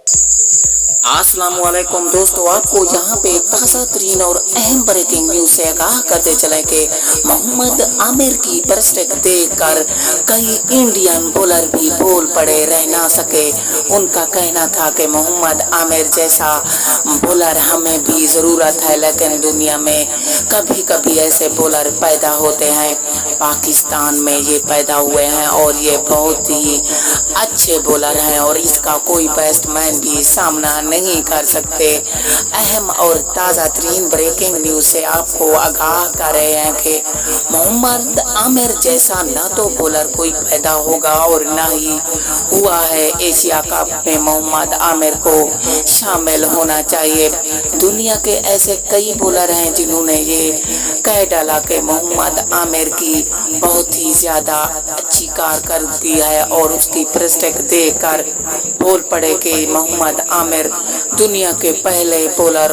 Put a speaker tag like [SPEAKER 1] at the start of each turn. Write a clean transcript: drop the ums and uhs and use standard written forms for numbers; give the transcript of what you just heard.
[SPEAKER 1] अस्सलामुअलैकुम दोस्तों, आपको यहाँ पे ताज़ा तरीन और अहम ब्रेकिंग न्यूज से आगाह करते चले कि मोहम्मद आमिर की प्रस्टेक देखकर कई इंडियन बॉलर भी बोल पड़े रह ना सके। उनका कहना था कि मोहम्मद आमिर जैसा बॉलर हमें भी ज़रूरत है, लेकिन दुनिया में कभी कभी ऐसे बॉलर पैदा होते हैं। पाकिस्तान में ये पैदा हुए हैं और ये बहुत ही अच्छे बॉलर हैं और इसका कोई बैट्समैन भी सामना नहीं कर सकते। अहम और ताज़ा तरीन ब्रेकिंग न्यूज़ से आपको आगाह कर रहे हैं कि मोहम्मद आमिर जैसा ना तो बॉलर कोई पैदा होगा और ना ही हुआ है। एशिया कप में मोहम्मद आमिर को शामिल होना चाहिए। दुनिया के ऐसे कई बॉलर हैं जिन्होंने ये कह डाला कि मोहम्मद आमिर की बहुत ही ज़्यादा अच्छी कारकर्दगी है और उसकी प्रस्टेक देखकर बोल पड़े कि मोहम्मद आमिर दुनिया के पहले बॉलर